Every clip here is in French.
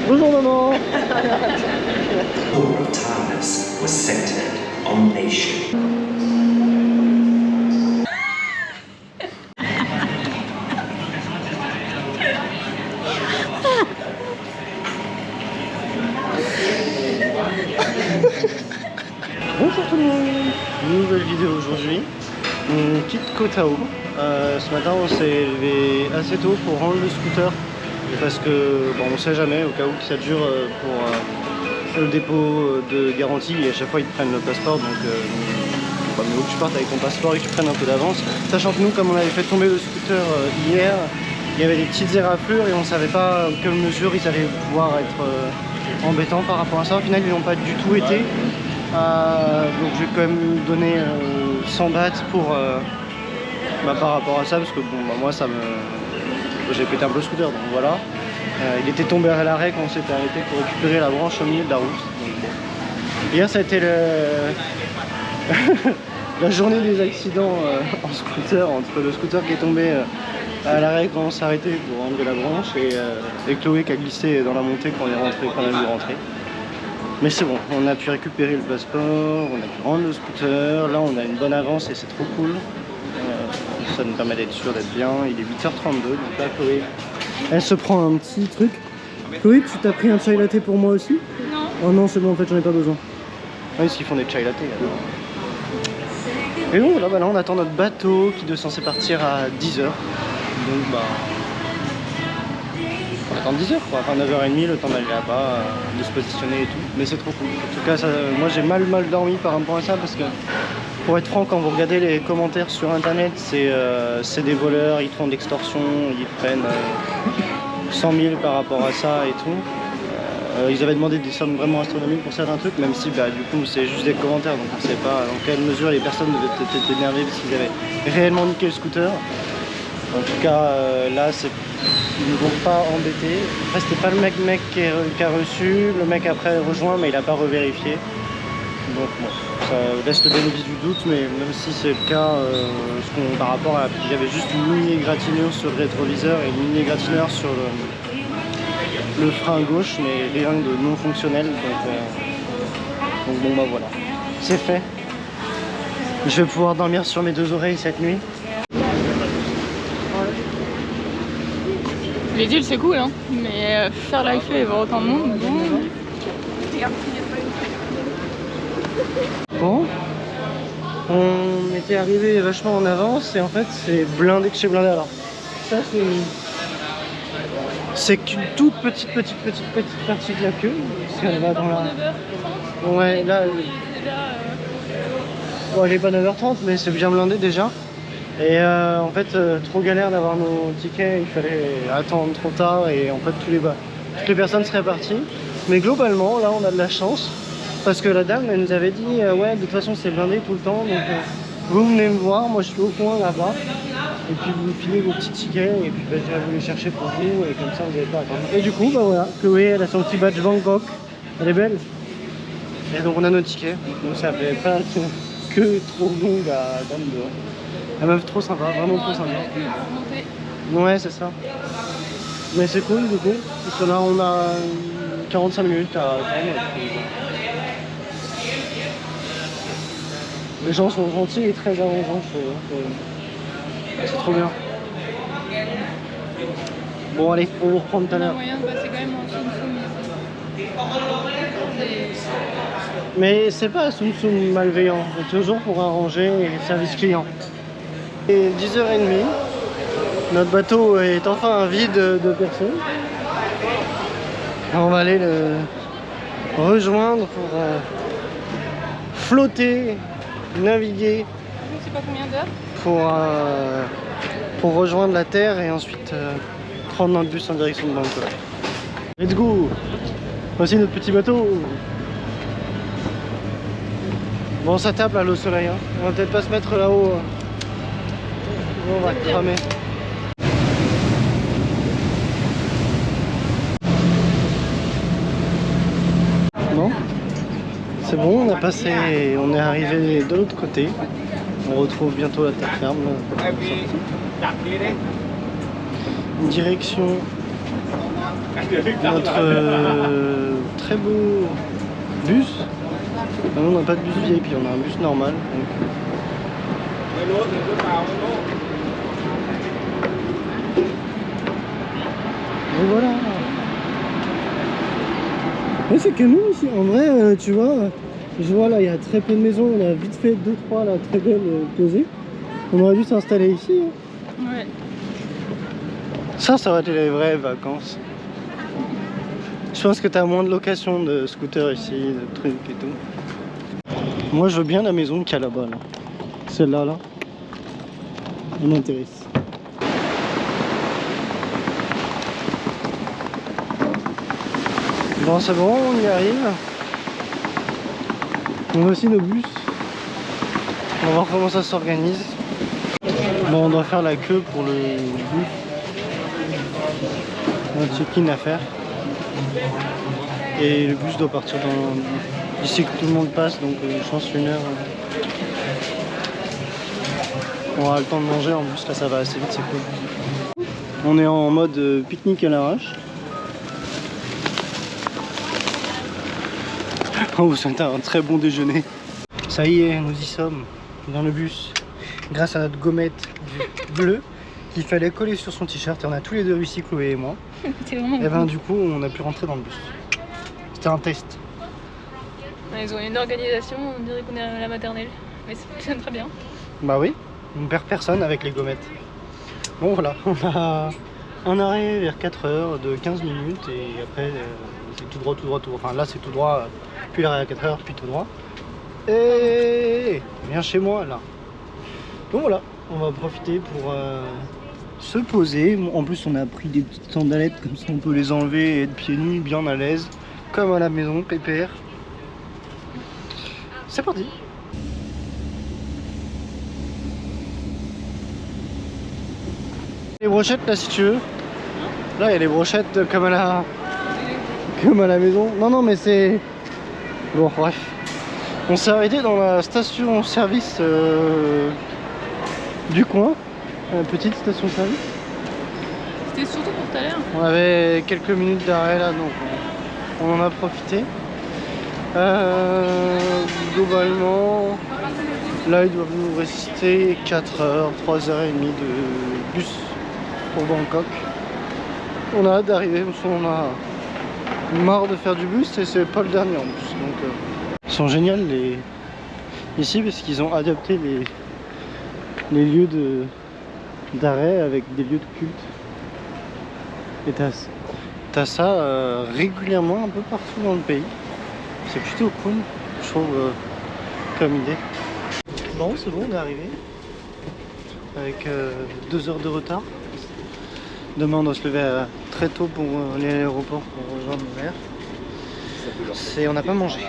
Bonjour maman. All of Tarnus was centered on nation. Bonjour tout le monde. Nouvelle vidéo aujourd'hui. On quitte Koh Tao. Ce matin on s'est levé assez tôt pour rendre le scooter. Parce que bon, on sait jamais, au cas où que ça dure pour le dépôt de garantie, et à chaque fois ils te prennent le passeport, donc bah, mieux que tu partes avec ton passeport et que tu prennes un peu d'avance. Sachant que nous, comme on avait fait tomber le scooter hier, il y avait des petites éraflures et on savait pas quelle mesure ils allaient pouvoir être embêtants par rapport à ça. Au final ils n'ont pas du tout été, donc je vais quand même donner 100 bahts pour par rapport à ça, parce que bon, bah, moi ça me... J'ai pété un peu le scooter, donc voilà. Il était tombé à l'arrêt quand on s'était arrêté pour récupérer la branche au milieu de la route. Donc, bon. Hier ça a été la journée des accidents en scooter, entre le scooter qui est tombé à l'arrêt quand on s'est arrêté pour enlever la branche et Chloé qui a glissé dans la montée quand on est rentré, quand on a dû rentrer. Mais c'est bon, on a pu récupérer le passeport, on a pu rendre le scooter, là on a une bonne avance et c'est trop cool. Ça nous permet d'être sûr d'être bien. Il est 8h32, donc là Chloé, elle se prend un petit truc. Chloé, tu t'as pris un chai latte pour moi aussi? Non. Oh non, c'est bon, en fait j'en ai pas besoin. Ah, parce qu'ils font des chai latte alors. Et donc voilà, bah là on attend notre bateau qui est censé partir à 10h. Donc bah... on attend 10h quoi, enfin 9h30, le temps d'aller là-bas, de se positionner et tout. Mais c'est trop cool. En tout cas, ça, moi j'ai mal dormi par rapport à ça parce que... Pour être franc, quand vous regardez les commentaires sur internet, c'est des voleurs, ils te font de l'extorsion, ils prennent 100 000 par rapport à ça et tout. Ils avaient demandé des sommes vraiment astronomiques pour certains trucs, même si bah, du coup c'est juste des commentaires, donc on ne sait pas dans quelle mesure les personnes devaient peut-être être énervées parce qu'ils avaient réellement niqué le scooter. En tout cas, là, ils ne vont pas embêter. Après, c'était pas le mec qui a reçu, le mec après rejoint, mais il n'a pas revérifié. Donc bon, ça laisse le bénéfice du doute, mais même si c'est le cas, par rapport à... Il y avait juste une mini égratignure sur le rétroviseur et une mini égratignure sur le frein gauche, mais rien de non fonctionnel, donc bon bah voilà, c'est fait. Je vais pouvoir dormir sur mes deux oreilles cette nuit. Les îles c'est cool hein, mais faire la queue et voir autant de monde, bon... Bon, on était arrivé vachement en avance et en fait c'est blindé de chez blindé. Alors ça c'est qu'une toute petite partie de la queue parce qu'elle va dans la... Ouais là, bon, elle est pas 9h30 mais c'est bien blindé déjà. Et en fait trop galère d'avoir nos tickets, il fallait attendre trop tard et en fait toutes les personnes seraient parties. Mais globalement là on a de la chance. Parce que la dame, elle nous avait dit ouais, de toute façon c'est blindé tout le temps, donc vous venez me voir, moi je suis au coin là-bas, et puis vous filez vos petits tickets, et puis bah, je vais vous les chercher pour vous, et comme ça vous n'avez pas à attendre. Et du coup, bah voilà, Chloé, elle a son petit badge Bangkok, elle est belle. Et donc on a nos tickets, donc ça fait pas que trop longue à dame dehors. La meuf trop sympa, vraiment trop sympa. Ouais, c'est ça. Mais c'est cool du coup, parce que là on a 45 minutes à attendre. Les gens sont gentils et très arrangeants, je trouve. C'est trop bien. Bon allez, on vous reprend tout à l'heure. moyen de passer quand même en Tsum Tsum. Mais c'est pas Tsum Tsum malveillant, c'est toujours pour arranger les services clients. Et 10h30, notre bateau est enfin vide de personnes. On va aller le rejoindre pour flotter, naviguer. Je sais pas combien d'heures. Pour rejoindre la terre et ensuite prendre notre bus en direction de Bangkok. Let's go! Voici notre petit bateau. Bon, ça tape là le soleil, hein. On va peut-être pas se mettre là-haut. On va cramer. Bon, c'est bon, on a passé, on est arrivé de l'autre côté. On retrouve bientôt la terre ferme. Direction notre très beau bus. Non, on n'a pas de bus VIP, on a un bus normal. Donc... Et voilà. Mais c'est canon ici. En vrai, tu vois, je vois là, il y a très peu de maisons. On a vite fait 2-3 là, très belles posées. On aurait dû s'installer ici. Hein. Ouais. Ça aurait été les vraies vacances. Je pense que tu as moins de locations de scooters ici, de trucs et tout. Moi, je veux bien la maison qu'il y a là-bas. Là. Celle-là, là. Elle m'intéresse. Bon, c'est bon, on y arrive. On a aussi nos bus. On va voir comment ça s'organise. Bon, on doit faire la queue pour le bus. On a un check-in à faire. Et le bus doit partir dans... Ici que tout le monde passe, donc je pense 1 heure. On aura le temps de manger, en plus là ça va assez vite, c'est cool. On est en mode pique-nique à l'arrache. On vous souhaite un très bon déjeuner. Ça y est, nous y sommes, dans le bus. Grâce à notre gommette bleue qu'il fallait coller sur son t-shirt. Et on a tous les deux réussi, Chloé et moi. C'est vraiment Et ben du coup, on a pu rentrer dans le bus. C'était un test. Ils ont une organisation, on dirait qu'on est à la maternelle. Mais ça fonctionne très bien. Bah oui, on perd personne avec les gommettes. Bon voilà, on a un arrêt vers 4 heures de 15 minutes et après c'est tout droit, tout droit, tout droit. Enfin là c'est tout droit, puis l'arrêt à 4 heures, puis tout droit. Et viens chez moi là. Donc voilà, on va profiter pour se poser. En plus on a pris des petites sandalettes comme ça on peut les enlever et être pieds nus bien à l'aise. Comme à la maison, pépère. C'est parti. Les brochettes là si tu veux. Là il y a les brochettes comme à la maison. Non mais c'est... Bon bref. On s'est arrêté dans la station service du coin. Petite station service. C'était surtout pour tout à l'heure. On avait quelques minutes d'arrêt là donc on en a profité. Globalement, là il doit nous rester 4 heures, 3 heures et demie de bus pour Bangkok. On a hâte d'arriver parce qu'on a marre de faire du bus et c'est pas le dernier en plus. Donc, ils sont géniaux ici parce qu'ils ont adapté les lieux d'arrêt avec des lieux de culte. Et t'as ça régulièrement un peu partout dans le pays. C'est plutôt cool, je trouve, comme idée. Bon, c'est bon, on est arrivé. Avec 2 heures de retard. Demain, on doit se lever très tôt pour aller à l'aéroport pour rejoindre ma mère. On n'a pas mangé.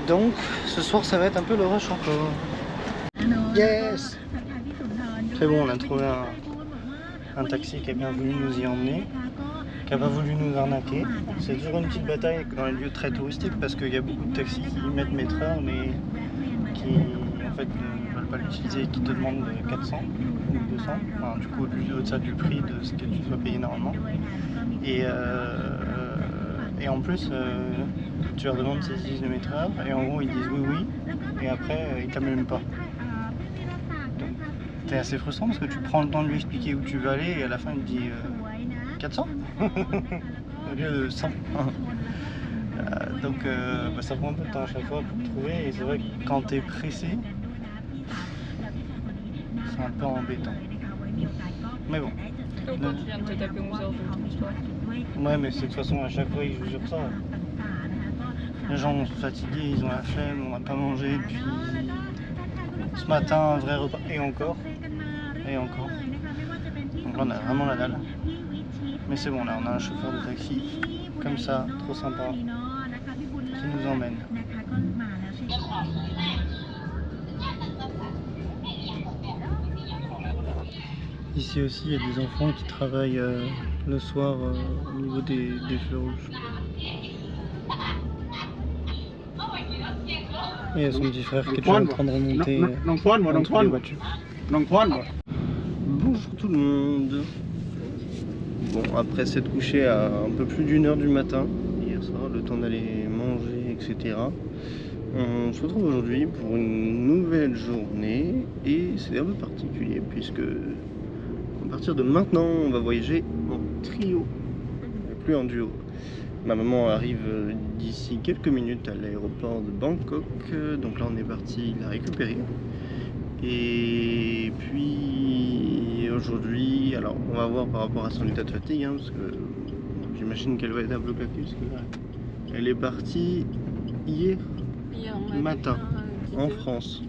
Donc, ce soir, ça va être un peu le rush encore. Yes! C'est bon, on a trouvé un taxi qui a bien voulu nous y emmener. Qui n'a pas voulu nous arnaquer. C'est toujours une petite bataille dans les lieux très touristiques parce qu'il y a beaucoup de taxis qui mettent mètre heure mais qui en fait ne veulent pas l'utiliser et qui te demandent 400 ou 200, enfin, du coup au-delà du prix de ce que tu dois payer normalement. Et en plus tu leur demandes s'ils utilisent le mètre heure et en gros ils disent oui et après ils t'amènent même pas. Donc c'est assez frustrant parce que tu prends le temps de lui expliquer où tu veux aller et à la fin il te dit 400 au lieu de 100. Donc ça prend un peu de temps à chaque fois pour trouver et c'est vrai que quand t'es pressé c'est un peu embêtant. Mais bon. Pourquoi tu viens de te taper 11 heures de transport? Ouais mais de toute façon à chaque fois ils jouent sur ça. Les gens sont fatigués, ils ont la flemme, on n'a pas mangé depuis ce matin, un vrai repas et encore. Donc là on a vraiment la dalle. Mais c'est bon, là on a un chauffeur de taxi comme ça, trop sympa, qui nous emmène. Ici aussi il y a des enfants qui travaillent le soir au niveau des feux rouges. Et il y a son petit frère qui est déjà en train de remonter entre les voitures. Bonjour tout le monde. Bon, après s'être couché à un peu plus d'1h du matin, hier soir, le temps d'aller manger, etc. On se retrouve aujourd'hui pour une nouvelle journée et c'est un peu particulier puisque à partir de maintenant on va voyager en trio et plus en duo. Ma maman arrive d'ici quelques minutes à l'aéroport de Bangkok, donc là on est parti la récupérer. Et puis aujourd'hui, alors on va voir par rapport à son état de fatigue, hein, parce que j'imagine qu'elle va être un peu claquée parce que là, elle est partie hier matin en France.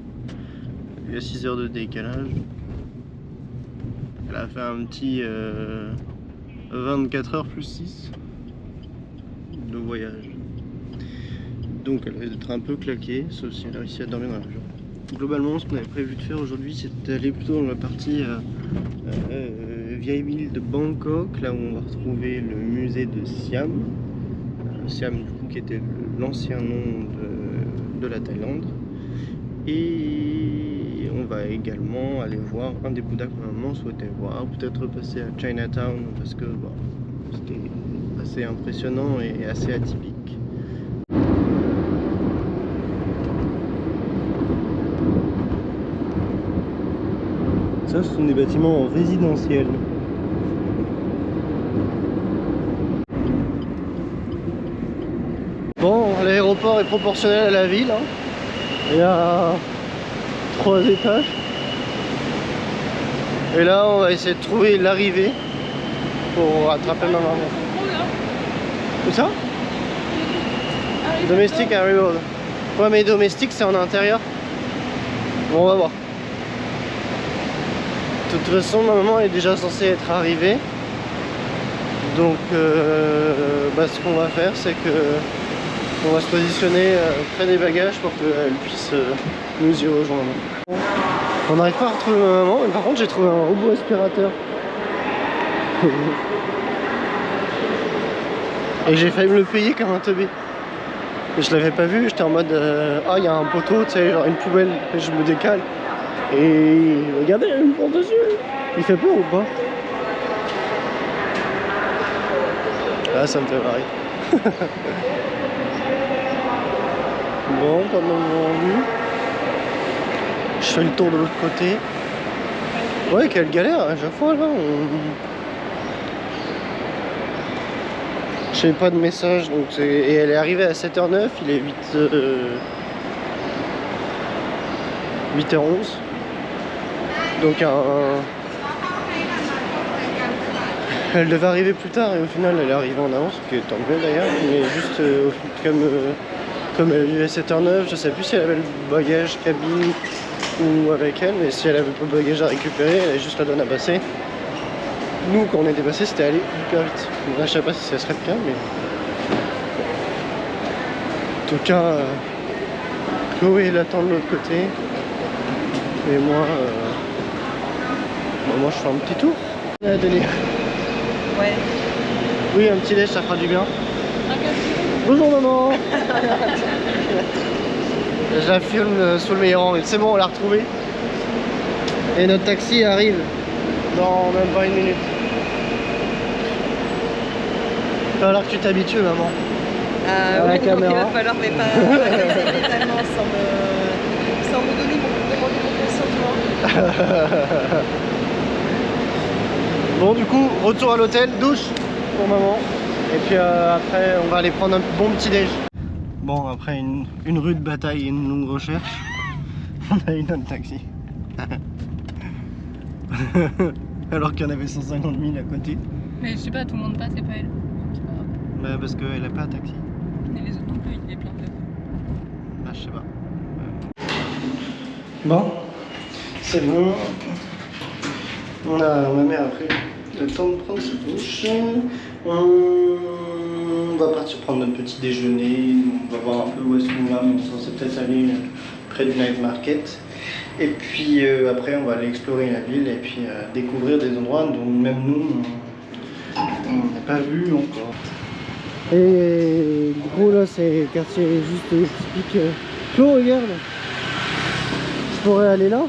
Il y a 6 heures de décalage. Elle a fait un petit 24 heures plus 6 de voyage. Donc elle risque d'être un peu claquée, sauf si elle a réussi à dormir dans l'avion. Globalement, ce qu'on avait prévu de faire aujourd'hui, c'est d'aller plutôt dans la partie vieille ville de Bangkok, là où on va retrouver le musée de Siam. Siam, du coup, qui était l'ancien nom de la Thaïlande. Et on va également aller voir un des Bouddhas que ma maman souhaitait voir, peut-être repasser à Chinatown, parce que bon, c'était assez impressionnant et assez atypique. Ça, ce sont des bâtiments résidentiels. Bon, l'aéroport est proportionnel à la ville. Hein. Il y a 3 étages. Et là, on va essayer de trouver l'arrivée pour attraper ma maman. Où ça? Domestic Arrival. Ouais, mais domestique, c'est en intérieur. Bon, on va voir. De toute façon, ma maman est déjà censée être arrivée. Donc, ce qu'on va faire, c'est que on va se positionner près des bagages pour qu'elle puisse nous y rejoindre. On n'arrive pas à retrouver ma maman, mais par contre, j'ai trouvé un robot aspirateur. Et j'ai failli me le payer comme un teubé. Et je l'avais pas vu, j'étais en mode ah, il y a un poteau, tu sais, genre une poubelle, et je me décale. Et regardez, il me prend dessus. Il fait peur ou pas? Ah, ça me fait marrer. Bon, pas de moment vu. Je fais le tour de l'autre côté. Ouais, quelle galère à chaque fois là. J'ai pas de message, donc et elle est arrivée à 7h09, il est 8h11. Donc elle devait arriver plus tard et au final elle est arrivée en avance, ce qui est tant mieux d'ailleurs, mais juste comme elle est à 7h09, je sais plus si elle avait le bagage cabine ou avec elle, mais si elle avait pas le bagage à récupérer, elle est juste la donne à passer. Nous, quand on est dépassé, c'était aller hyper vite. Là, je sais pas si ça serait le cas, mais en tout cas, Chloé l'attend de l'autre côté et moi je fais un petit tour. Denis. Ouais. Oui, un petit lait, ça fera du bien. Okay. Bonjour maman. Je la filme sous le meilleur angle. C'est bon, on l'a retrouvée. Et notre taxi arrive dans même pas une minute. Il va falloir que tu t'habitues maman. À la caméra. Il va falloir, mais pas totalement sans me donner mon consentement. Bon, du coup, retour à l'hôtel, douche pour maman. Et puis après, on va aller prendre un bon petit déj. Bon, après une rude bataille et une longue recherche, on a eu notre taxi. Alors qu'il y en avait 150 000 à côté. Mais je sais pas, tout le monde passe, c'est pas elle. C'est pas grave. Bah, parce qu'elle a pas un taxi. Et les autres non plus, il est plein de. Bah, je sais pas. Bon, c'est bon. Ma mère a pris le temps de prendre sa douche. On va partir prendre notre petit déjeuner. On va voir un peu où est-ce qu'on va. On est censé peut-être aller près du night market. Et puis après, on va aller explorer la ville et puis découvrir des endroits dont même nous, on n'a pas vu encore. Et gros là, c'est quartier juste typique. Flo, regarde. Je pourrais aller là.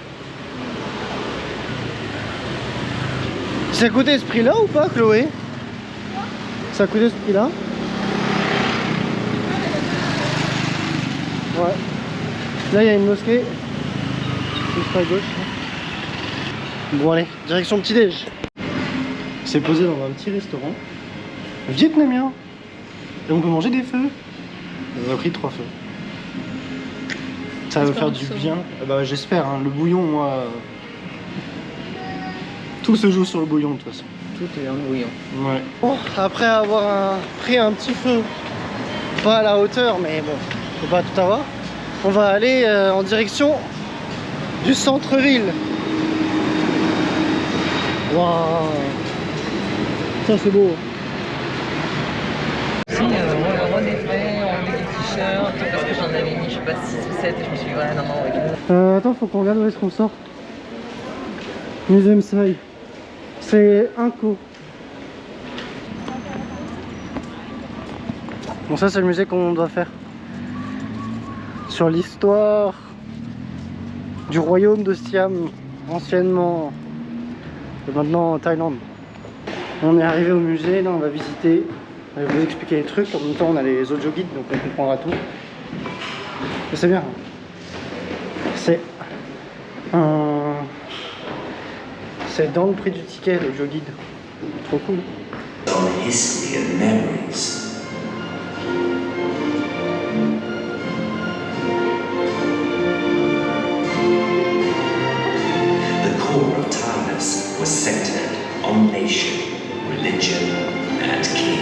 Ça coûtait ce prix là ou pas, Chloé? Ça a coûté ce prix-là. Ouais. Là, il y a une mosquée. Juste à gauche. Bon, allez, direction petit-déj. C'est posé dans un petit restaurant vietnamien. Et on peut manger des feux. On a pris 3 feux. Ça va faire du bien. Bah, j'espère, hein. Le bouillon, moi. Tout se joue sur le bouillon de toute façon. Tout est dans le bouillon. Ouais. Bon, après avoir pris un petit feu, pas à la hauteur, mais bon, faut pas tout avoir, on va aller en direction du centre-ville. Waouh, ça c'est beau. Si, on redéfait, on met des t-shirts, parce que j'en avais mis, je sais pas, 6 ou 7, et je me suis dit, ouais, non, avec Attends, faut qu'on regarde où est-ce qu'on sort. Museum Sai. C'est un coup. Bon, ça c'est le musée qu'on doit faire. Sur l'histoire du royaume de Siam, anciennement, et maintenant en Thaïlande. On est arrivé au musée, là on va visiter, on va vous expliquer les trucs. En même temps on a les audio guides, donc on comprendra tout. Et c'est bien. C'est dans le prix du ticket, l'audio guide. Trop cool. On history and memories. The core of Thailand was centered on nation, religion, and king.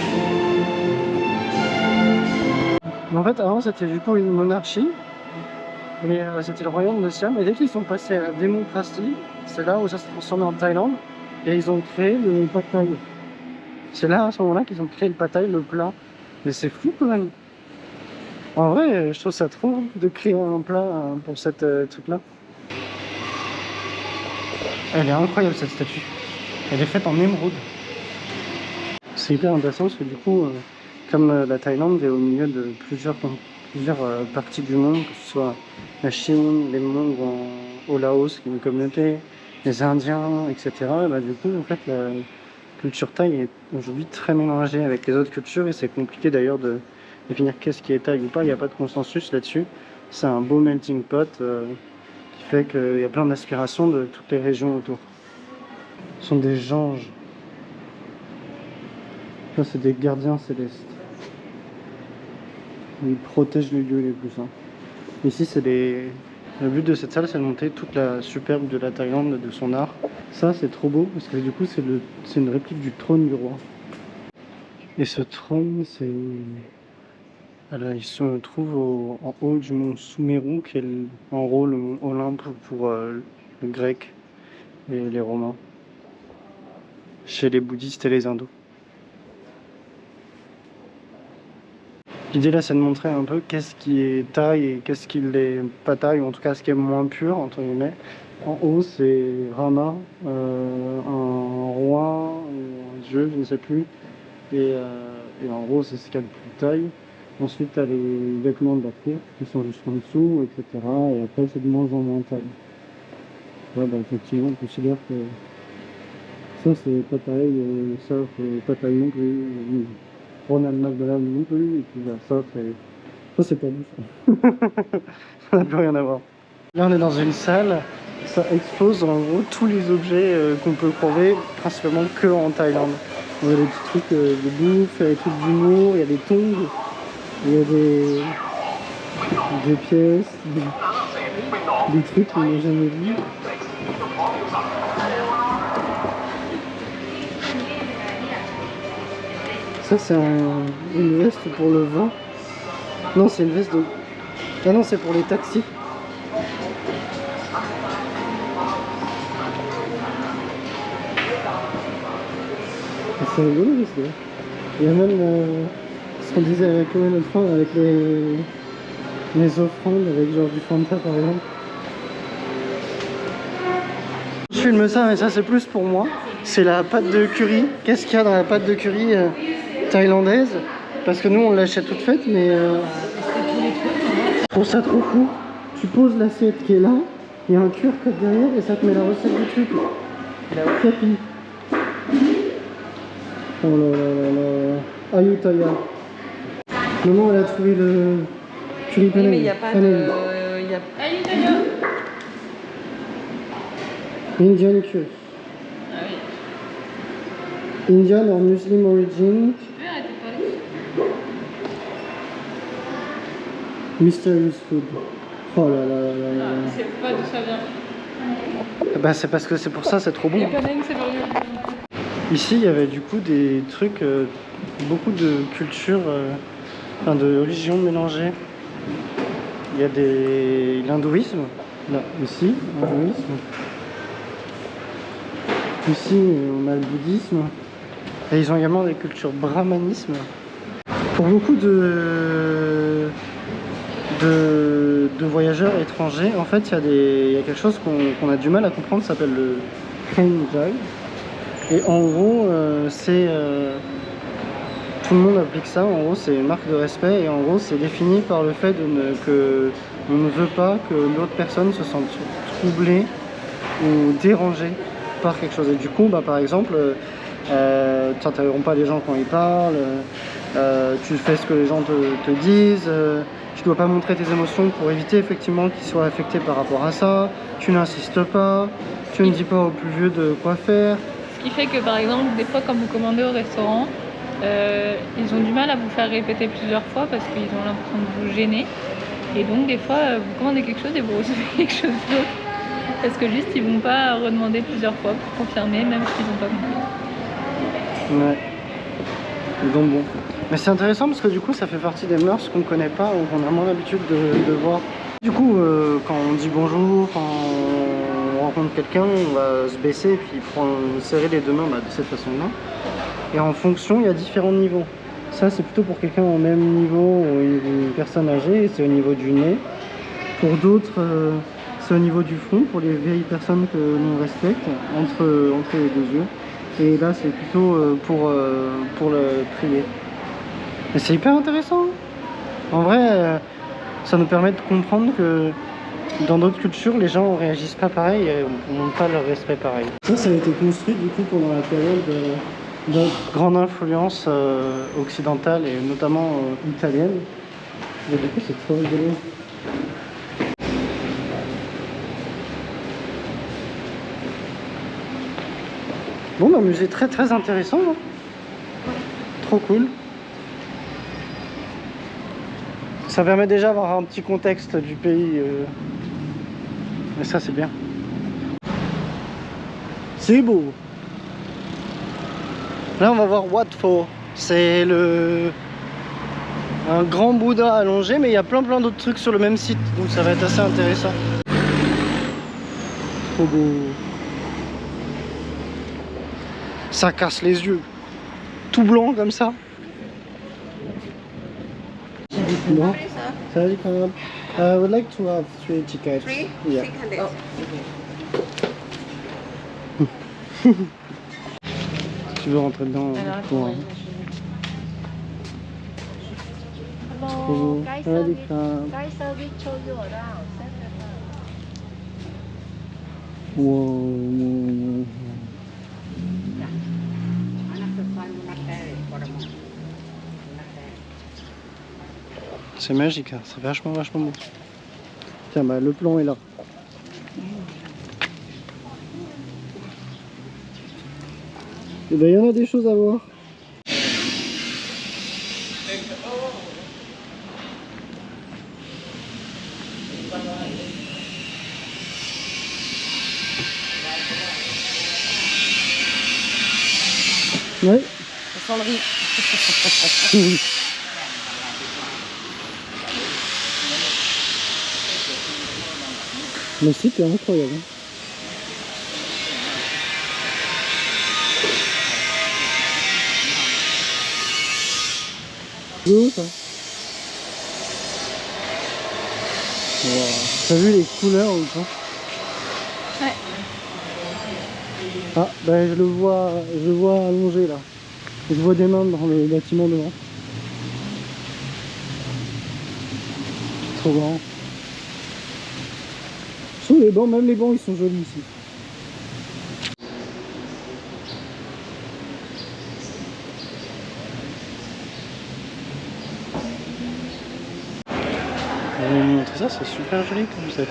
Mais en fait, avant c'était du coup une monarchie, mais c'était le royaume de Siam. Et dès qu'ils sont passés à la démocratie, c'est là où ça s'est transformé en Thaïlande. Et ils ont créé le pad thai. C'est là, à ce moment-là, qu'ils ont créé le pad thai, le plat. Mais c'est fou quand même. En vrai, je trouve ça trop ouf de créer un plat pour cette truc-là. Elle est incroyable cette statue. Elle est faite en émeraude. C'est hyper intéressant parce que du coup, comme la Thaïlande est au milieu de plusieurs parties du monde, que ce soit la Chine, les Mongols au Laos, qui est une communauté, les Indiens, etc. Et bah, du coup, en fait, la culture thaï est aujourd'hui très mélangée avec les autres cultures et c'est compliqué d'ailleurs de définir qu'est-ce qui est thaï ou pas. Il n'y a pas de consensus là-dessus. C'est un beau melting pot qui fait qu'il y a plein d'aspirations de toutes les régions autour. Ce sont des janges. Ça, c'est des gardiens célestes. Ils protègent les lieux les plus saints. Ici, c'est des... Le but de cette salle, c'est de montrer toute la superbe de la Thaïlande, de son art. Ça, c'est trop beau, parce que du coup, c'est une réplique du trône du roi. Et ce trône, c'est... Alors, il se trouve en haut du mont Sumeru, qui est en gros le mont Olympe pour le grec et les romains. Chez les bouddhistes et les hindous. L'idée là, c'est de montrer un peu qu'est-ce qui est thaï et qu'est-ce qui est pas thaï, ou en tout cas ce qui est moins pur, entre guillemets. En haut, c'est Rama, un roi, un dieu, je ne sais plus. Et en gros, c'est ce qu'il y a de plus thaï. Ensuite, tu as les vêtements de la cour qui sont juste en dessous, etc. Et après, c'est de moins en moins thaï. Ouais, bah, effectivement, on considère que ça, c'est pas thaï, ça, c'est pas thaï non plus. Ronald McDonald non plus, et puis bah, ça c'est pas nous ça. Ça n'a plus rien à voir. Là on est dans une salle, ça expose en gros tous les objets qu'on peut trouver, principalement que en Thaïlande. On a des petits trucs de bouffe, il y a des trucs d'humour, il y a des tongs, il y a des pièces, des trucs qu'on n'a jamais vus. Ça c'est une veste pour le vent. Non, c'est une veste de... Ah non, c'est pour les taxis. C'est rigolo parce que... Il y a même ce qu'on disait avec l'autre fois, avec les offrandes, avec genre du Fanta par exemple. Je filme ça, mais ça c'est plus pour moi. C'est la pâte de curry. Qu'est-ce qu'il y a dans la pâte de curry thaïlandaise? Parce que nous on l'achète toute faite, mais je trouve ça trop fou. Tu poses l'assiette qui est là, il y a un QR code derrière et ça te met la recette du truc. La capi. Oh là là là là. Ayutthaya. Maman, elle a trouvé le curry Oui, panel. mais il n'y a pas de. Il y a... Ayutthaya. Indian curry. Ah oui. Indian or Muslim origin. Tu peux arrêter de parler. Mysterious food. Oh là là là là là. Ah, je sais pas d'où ça vient. Bah, c'est parce que c'est pour ça, c'est trop bon. Les panengs, c'est pas mieux. Ici, il y avait du coup des trucs, beaucoup de cultures, enfin de religions mélangées. Il y a l'hindouisme, là, ici, l'hindouisme. Ici, on a le bouddhisme. Et ils ont également des cultures brahmanisme. Pour beaucoup de voyageurs étrangers, en fait, il y a quelque chose qu'on a du mal à comprendre, ça s'appelle le Khenjai. Et en gros, tout le monde applique ça. En gros, c'est une marque de respect. Et en gros, c'est défini par le fait que on ne veut pas que l'autre personne se sente troublée ou dérangée par quelque chose. Et du coup, bah, par exemple, tu n'interromps pas les gens quand ils parlent. Tu fais ce que les gens te disent. Tu dois pas montrer tes émotions pour éviter effectivement qu'ils soient affectés par rapport à ça. Tu n'insistes pas. Tu ne dis pas aux plus vieux de quoi faire. Ce qui fait que par exemple, des fois quand vous commandez au restaurant, ils ont du mal à vous faire répéter plusieurs fois parce qu'ils ont l'impression de vous gêner. Et donc des fois, vous commandez quelque chose et vous recevez quelque chose d'autre. Parce que juste, ils vont pas redemander plusieurs fois pour confirmer, même s'ils n'ont pas compris. Ouais. Donc bon. Mais c'est intéressant parce que du coup, ça fait partie des mœurs qu'on connaît pas ou qu'on a moins l'habitude de voir. Du coup, quand on dit bonjour, quand on rencontre quelqu'un, on va se baisser et puis serrer les deux mains de cette façon-là. Et en fonction, il y a différents niveaux. Ça, c'est plutôt pour quelqu'un au même niveau ou une personne âgée, c'est au niveau du nez. Pour d'autres, c'est au niveau du front, pour les vieilles personnes que l'on respecte, entre les deux yeux. Et là, c'est plutôt pour le prier. Mais c'est hyper intéressant. En vrai, ça nous permet de comprendre que dans d'autres cultures, les gens ne réagissent pas pareil et on montre pas leur respect pareil. Ça a été construit du coup pendant la période de grande influence occidentale et notamment italienne. Et du coup, c'est trop rigolo. Bon, un musée très très intéressant. Hein. Trop cool. Ça permet déjà d'avoir un petit contexte du pays. Mais ça, c'est bien. C'est beau. Là, on va voir Wat Pho. C'est un grand Bouddha allongé, mais il y a plein d'autres trucs sur le même site. Donc ça va être assez intéressant. Trop beau. Ça casse les yeux. Tout blanc comme ça. No. Sorry, I would like to have 3 tickets. 3? Yeah. 600. Si tu veux rentrer dedans. Pour, Hello, guys Sawadee service. krap. Guys service show you around. Wow. C'est magique, hein. C'est vachement beau. Tiens, bah le plan est là. Et ben il y en a des choses à voir. Ouais. Ça sent le riz. Le site est incroyable. C'est beau ça. Wow. T'as vu les couleurs ou pas? Ouais. Ah, ben je le vois allongé là. Je vois des mains dans le bâtiment devant. Trop grand. Sur les bancs, même les bancs ils sont jolis ici. On va vous montrer ça, c'est super joli comme ça.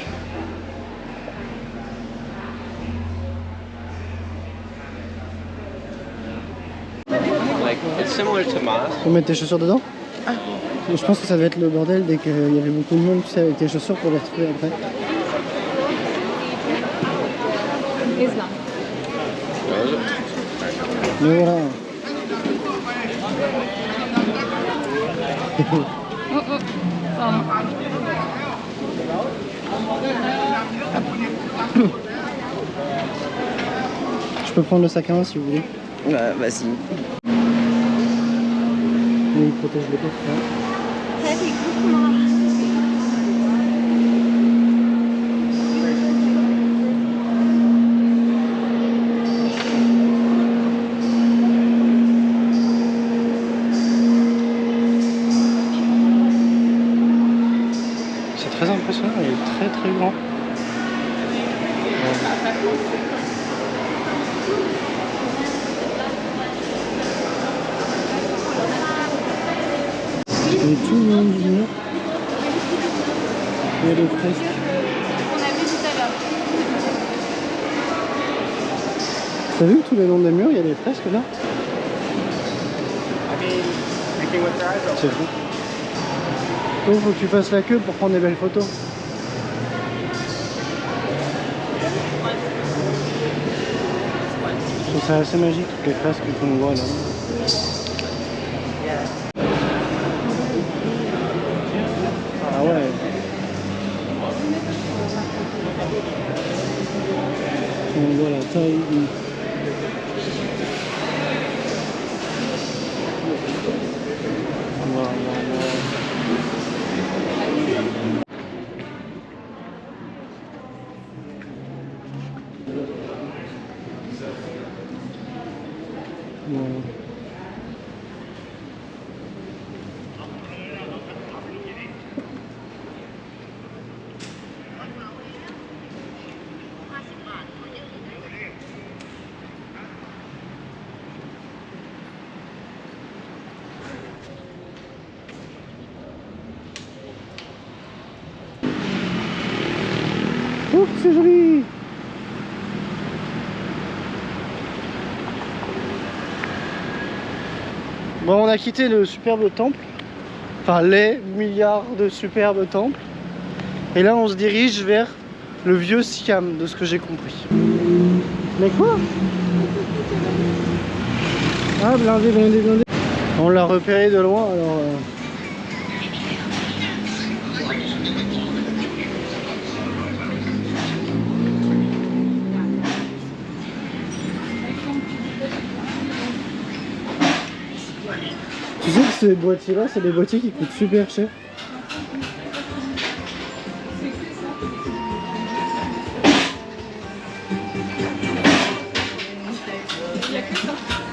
Like, it's similar to Moss. Faut mettre tes chaussures dedans? Je pense que ça va être le bordel dès qu'il y avait beaucoup de monde, tu sais, avec tes chaussures pour les retrouver après. Islam. Mais voilà. Oh, oh. Pardon. Je peux prendre le sac à main si vous voulez. Bah, vas-y. Oui, il protège les portes. C'est très impressionnant, il est très très grand. Il est tout le long du mur. Il y a des fresques. On a vu tout à l'heure. T'as vu tout le long des murs, il y a des fresques là? C'est fou. Oh, faut que tu fasses la queue pour prendre des belles photos. Je trouve ça assez magique, les fresques qu'on voit là. Ah ouais. On voit la taille du... Oh, c'est joli! Bon, on a quitté le superbe temple, enfin les milliards de superbes temples, et là on se dirige vers le vieux Siam, de ce que j'ai compris. Mais quoi? Ah, blindé, blindé, blindé. On l'a repéré de loin, alors... Tu sais que ces boîtiers-là, c'est des boîtiers qui coûtent super cher.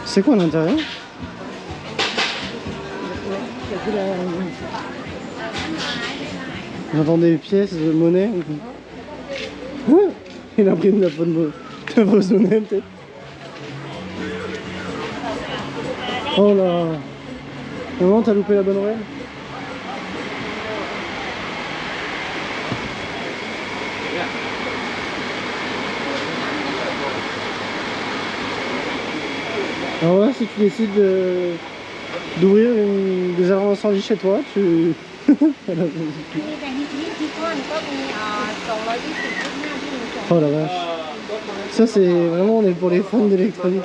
C'est quoi l'intérieur? J'entends des pièces de monnaie. Il imprime la fausse monnaie peut-être. Oh là! Maman, t'as loupé la bonne oreille? Alors là, si tu décides d'ouvrir des armes d'incendie chez toi, tu... Oh la vache. Ça c'est vraiment, on est pour les fans d'électronique.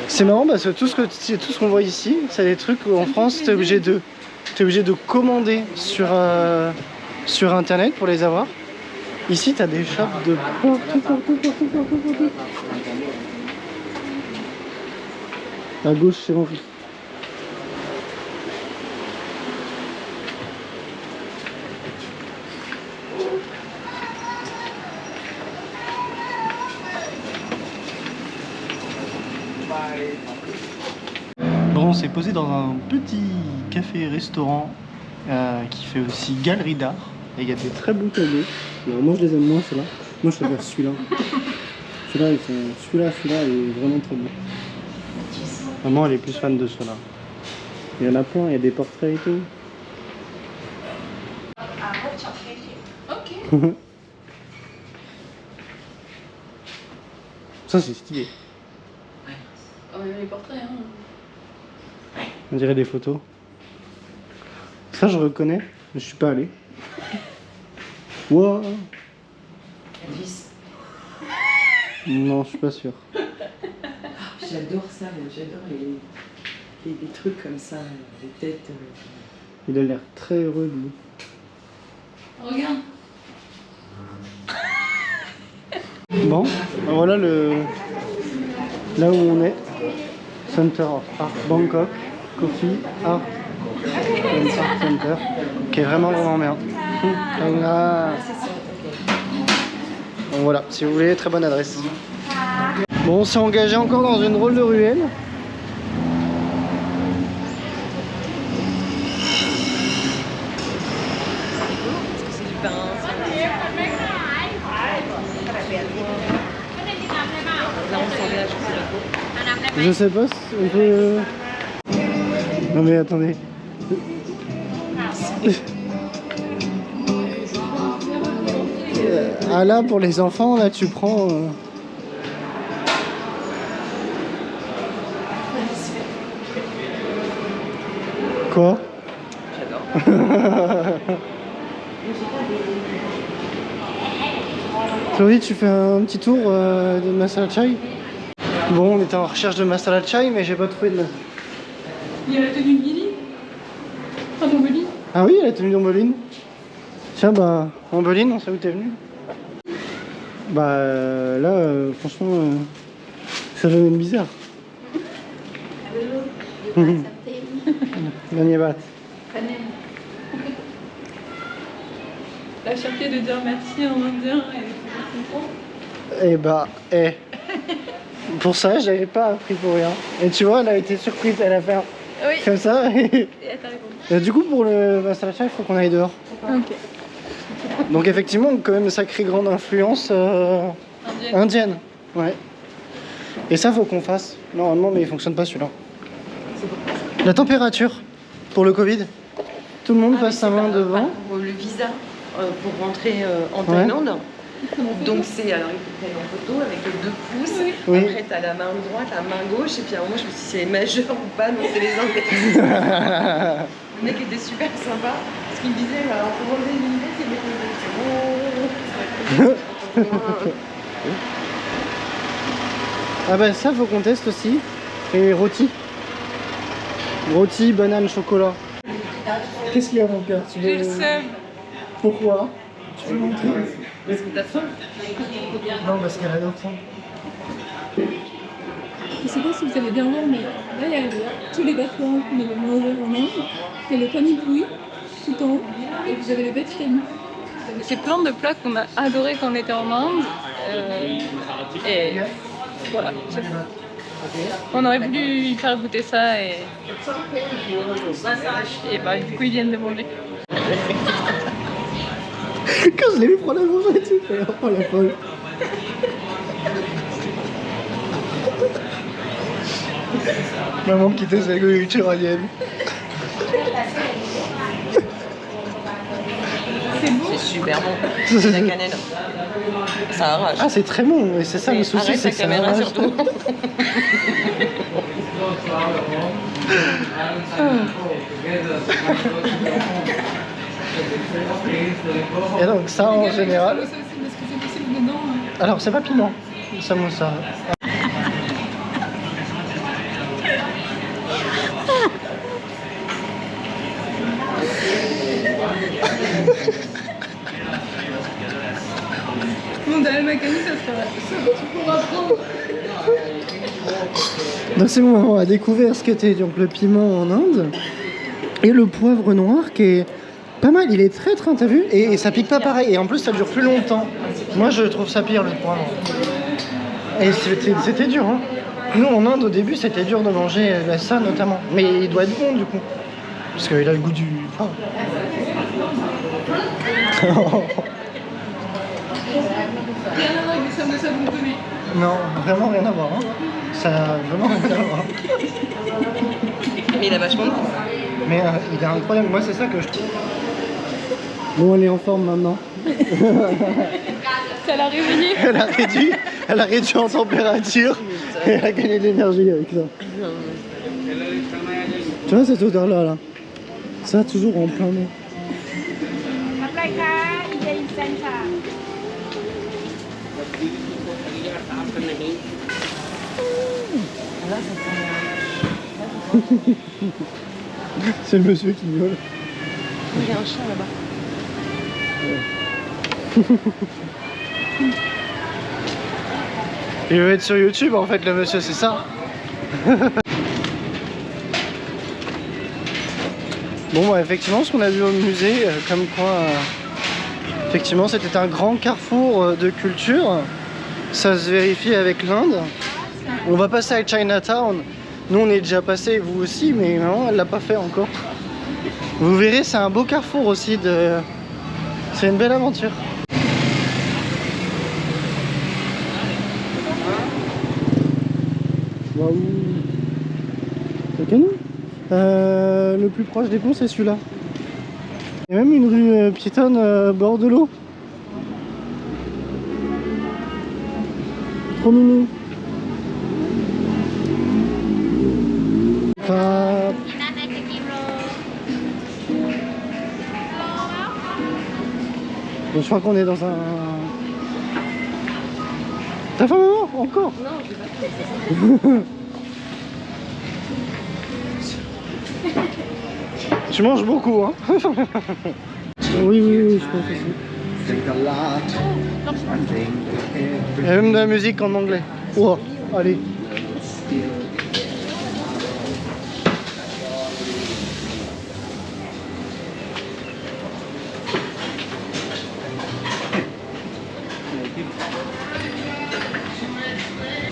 C'est marrant parce que tout ce qu'on voit ici, c'est des trucs où en France t'es obligé de commander sur internet pour les avoir. Ici t'as des shops de partout. À gauche c'est rempli. Bon, on s'est posé dans un petit café-restaurant qui fait aussi galerie d'art. Et il y a des très beaux tableaux. Alors moi je les aime moins ceux-là. Moi je préfère celui-là. Celui-là il est vraiment très beau. Maman elle est plus fan de ceux-là. Il y en a plein, il y a des portraits et tout. Ça c'est stylé. Oh, les portraits, hein. On dirait des photos. Ça je reconnais, mais je suis pas allé. Wow. Elvis. Non, je suis pas sûr. J'adore ça, j'adore les trucs comme ça, les têtes. Il a l'air très heureux lui. Regarde. Bon, voilà là où on est. Center of Art Bangkok, Coffee Art Center, qui est vraiment bien. Voilà. Donc voilà, si vous voulez, très bonne adresse. Bon, on s'est engagé encore dans une drôle de ruelle. Est-ce que c'est du pain? Là, on s'engage, Je sais pas si on peut... Non mais attendez. Ah là, pour les enfants, là tu prends... Quoi? J'adore. Chloé, tu fais un petit tour de masala chai? Bon, on était en recherche de masala chai, mais j'ai pas trouvé de masala. Il y a la tenue de Gilly. Ah, d'Ambeline. Ah oui, la tenue d'Ambeline. Tiens, bah, Ambeline, on sait où t'es venu. Bah, là, franchement, ça donne bizarre. Banyabat. La fierté de dire merci en indien et tu comprends. Eh bah, pour ça, j'avais pas appris pour rien. Et tu vois, elle a été surprise, elle a fait Oui. comme ça. Et elle t'a répondu. Et du coup, pour le masala chai, il faut qu'on aille dehors. Ok. Donc effectivement, quand même, sacrée grande influence indienne. Ouais. Et ça, faut qu'on fasse. Normalement, mais il fonctionne pas celui-là. La température pour le Covid. Tout le monde passe sa main devant. Pour le visa, pour rentrer en Ouais. Thaïlande. Donc c'est, alors ils te prennent en photo avec les 2 pouces. Oui. Après t'as la main droite, la main gauche. Et puis à un moment je me suis dit c'est les majeurs ou pas. Non, c'est les anglais. Le mec était super sympa. Parce qu'il me disait, alors pour enlever les lunettes, il mettait des Ah bah ça, faut qu'on teste aussi. Et rôti. Rôti, banane, chocolat. Qu'est-ce qu'il y a mon cœur? Tu veux... J'ai le seum. Pourquoi? Tu veux montrer? Parce que t'as faim. Non, parce qu'elle adore ça. Je sais pas si vous allez bien voir, mais là il y a tous les restaurants qu'on avait mangé en Inde. Il y a le pani puri tout en haut et vous avez le bêtisier. C'est plein de plats qu'on a adoré quand on était en Inde. Et voilà. On aurait voulu faire goûter ça et bah, du coup ils viennent de manger. Quand je l'ai vu prendre la manger, tu fais oh la folle. Maman qui teste la nourriture indienne. C'est super bon. C'est la cannelle. Ça arrache. Ah, c'est très bon, et c'est ça le souci, Arrête c'est la que ça caméra arrache. surtout. Et donc ça en général. Alors c'est pas piment, samosa. Mon Dal Makhani, ça tu pourras prendre. Donc c'est bon, on a découvert ce qu'était donc le piment en Inde et le poivre noir qui est pas mal, il est très très, t'as vu, et ça pique pas pareil et en plus ça dure plus longtemps. Moi je trouve ça pire le poivre. Et c'était dur hein. Nous en Inde au début c'était dur de manger ça notamment, mais il doit être bon du coup parce qu'il a le goût du pain. Rien à voir avec des samosas bourbonnais. Non, vraiment rien à voir. Hein. Ça a vraiment rien à voir. Mais il a vachement de goût. Mais il est incroyable, moi c'est ça que je trouve. Bon, elle est en forme maintenant. Ça l'a réveillé. Elle a réduit en température et elle a gagné de l'énergie avec ça. Tu vois cette odeur là, ça toujours en plein nez. C'est le monsieur qui miaule. Il y a un chat là-bas. Il veut être sur YouTube en fait le monsieur, c'est ça. Bon bah effectivement ce qu'on a vu au musée, comme quoi effectivement c'était un grand carrefour de culture. Ça se vérifie avec l'Inde. On va passer à Chinatown. Nous on est déjà passé, vous aussi, mais maman elle l'a pas fait encore. Vous verrez, c'est un beau carrefour aussi de... C'est une belle aventure. Waouh. C'est canon. Le plus proche des ponts c'est celui-là. Il y a même une rue piétonne bord de l'eau. Trop mignon. Bon, je crois qu'on est dans un... T'as faim maman? Encore? Non, j'ai pas fait. Tu manges beaucoup, hein? Oui, je pense aussi. Il y a même de la musique en anglais. Oh, allez.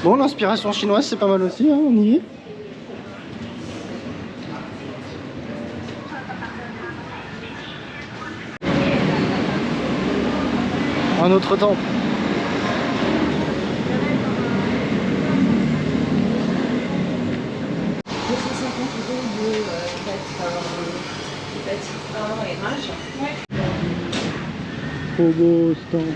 Bon, l'inspiration chinoise, c'est pas mal aussi, hein, on y est. Un autre temple. Et rage. Trop beau ce temple.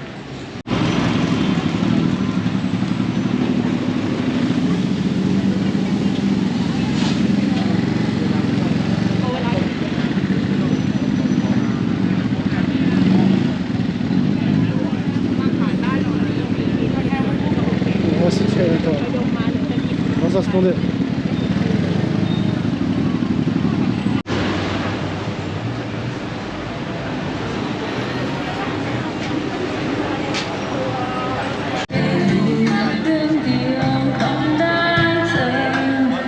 Voici Chinatown. Dans un splendeur.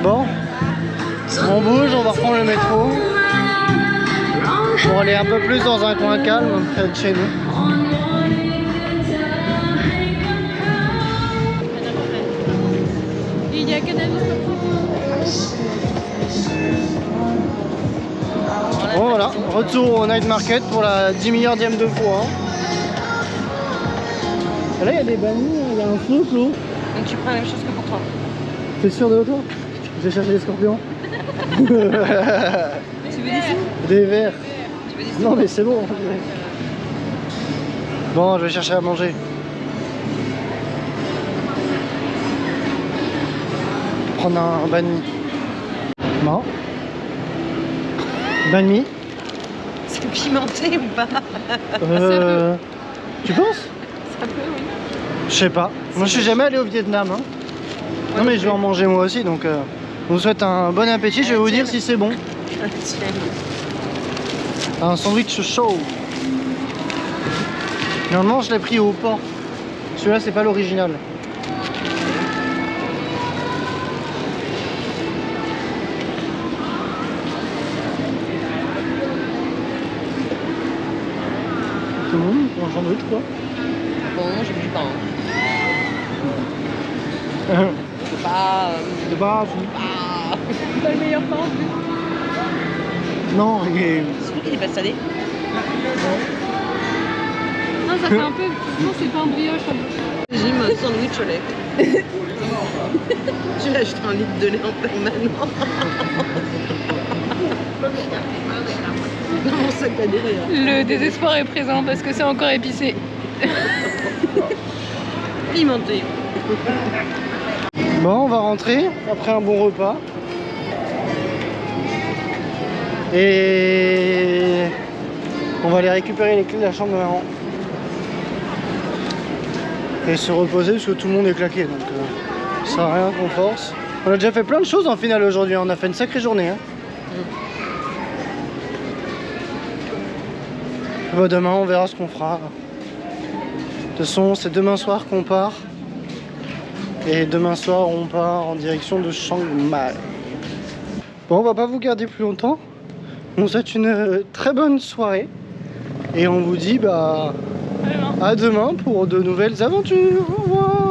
Bon, on bouge, on va reprendre le métro pour aller un peu plus dans un coin calme près de chez nous. Il y a cannabis. Bon voilà, retour au night market pour la 10 milliardième de fois. Et là il y a des bannis, il y a un feu clos. Donc tu prends la même chose que pour toi. T'es sûr de toi? J'ai cherché les scorpions. Tu veux des sous? Des verres. Tu veux des sous? Non mais c'est bon. Bon, je vais chercher à manger. Prendre un banh mi. Non. Banh mi. C'est pimenté ou pas? Tu penses? Ça peut, oui. Je sais pas. Moi je suis jamais allé au Vietnam. Hein. Non mais je vais en manger moi aussi donc on vous souhaite un bon appétit. Je vais vous dire si c'est bon. Un sandwich chaud. Normalement je l'ai pris au port. Celui-là c'est pas l'original. Tout le monde pour un sandwich quoi. Bon, j'ai du pain. C'est pas... C'est pas... C'est pas le meilleur pain en plus. Non, il est... C'est qu'il est pas salé. Non, ça fait un peu. Non, c'est pas un brioche en plus. J'ai mon sandwich au lait. Je vais acheter un litre de lait en permanence. Dans mon sac adoré. Hein. Le désespoir est présent parce que c'est encore épicé. Pimenté. Bon, on va rentrer après un bon repas. Et on va aller récupérer les clés de la chambre de maman. Et se reposer parce que tout le monde est claqué. Donc ça sert à rien qu'on force. On a déjà fait plein de choses en finale aujourd'hui. On a fait une sacrée journée. Hein. Bon, demain, on verra ce qu'on fera. De toute façon, c'est demain soir qu'on part. Et demain soir, on part en direction de Chiang Mai. Bon, on va pas vous garder plus longtemps. On vous souhaite une très bonne soirée. Et on vous dit à demain pour de nouvelles aventures. Au revoir.